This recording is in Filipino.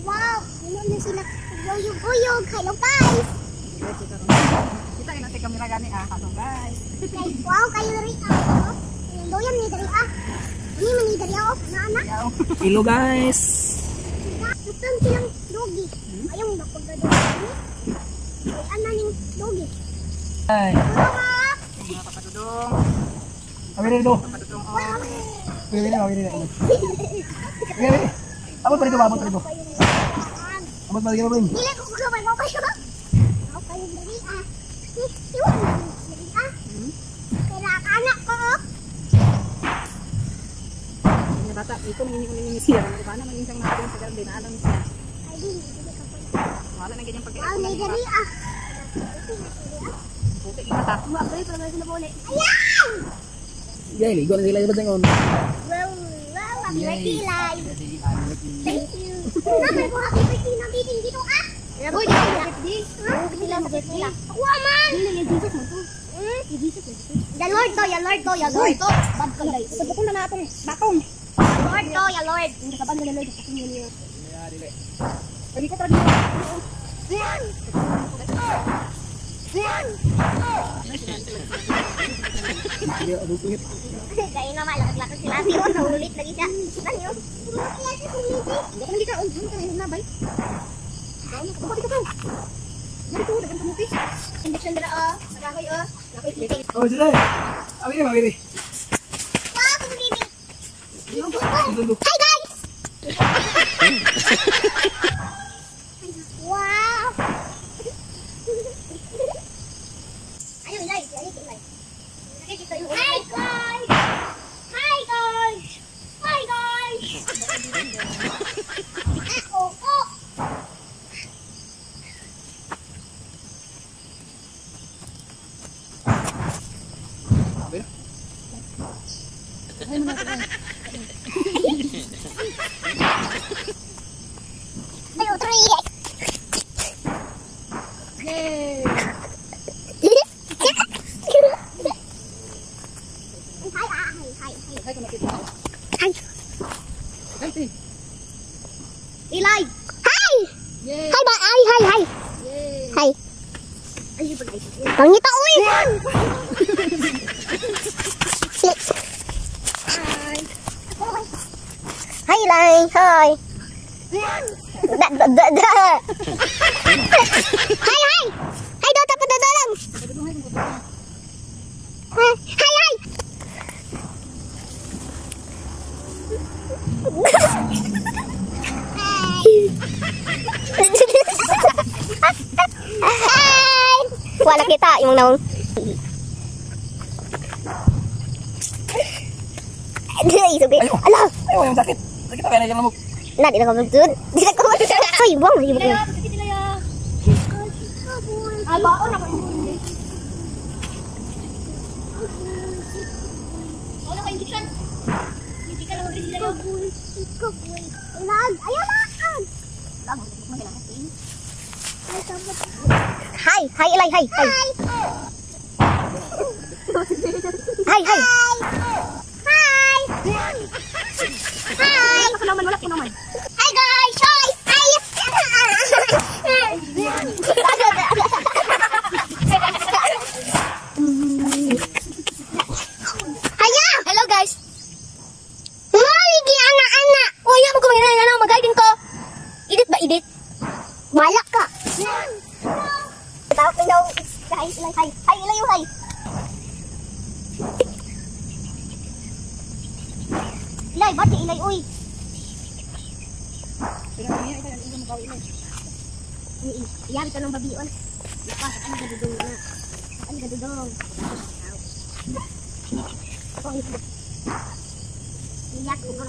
Wow, ano na sila. Uyog-uyog. Hello guys. Kita yung nasa kamera gani hello guys. Wow, kayo rin ako. Doyan ni dari Ini mani dari ako, na. Hello guys. Ito silang dogi. Ayong napagdadong. Ay, ano ning dogi? Hai. Mga papadudong. Kami dito. Papadudong. Kami dito. Kami. Abot pa dito, abot pa dito. Abot pa dito, Bing. Dili ko gawin mo kayo. Ako kayo dari Iwan na dari Kaya anak ko. Mga bata, ito nangingi siya. Ano man yung isang natin sa garden, alam siya. Ay, dili Wala na ganyan pagkain. wow, may dari Puti, mata. Wag kayo pala na bole. Ayan! Yay, ligo na sila sa bangon. Wow, happy birthday, Lai. Thank you. Naman ko happy birthday na bitin dito Boy, di ba birthday? Sila mag-birthday. Ako aman! Dili, yung Jesus mo to. Yung Jesus mo to. Ya Lord to. Bad ka guys. Pagkakon na natong batong. Lord to, ya Lord. Hindi ka ba nila Lord? Kasi nila. Pwede ka talaga. Yan! Kaya naman, lakad-lakad sila. Pero naulit lagi siya. Ano yun? Hindi ka, hindi ka nabay. Bakit ka to? Ganito, dagan kamuti. Injection dala Nagahoy Oh, sila. Abi ni, abi ni. Wow, kumuliti. Dulu. Hi guys! Wow! Ayun, Ilay. Hi guys! Hi guys! Hi guys! Ako! Abi. Ayo, three! Yay! Ay, kung nakita. Hi! Ay, si. Ilay! Hi! Yay! Hi ba? Hi! Yay! Hi! Ay, pag-ay. Pangita, uy! Hi, Ilay! Hi! Hi! Hi, Dota, padadolang! Hi! Hi! Wala kita, yung naong. Ala! Ayo, yang sakit. Sakit apa yang lamuk? Nah, di dalam betul. Di dalam betul. Ay, buang lagi buang. Ay, baon ako. Wala kayong gikan. Hindi ka lang rin sila. Lag, ayaw makan. Hi, Ilay, hi. Hi. Hi. Hi. Hi guys. Haya. Hello guys. Maligi anak-anak. Oh, ya mo kumain na mag-guide ko. Edit ba edit? Wala ka. Tawag daw guys, Ilay, hi. Hi, Ilay, hi. Ilay, bati Ilay, uy. Iyari ka ng babion. Lakas, ano gadudong na. Ano gadudong. Iyak ko na.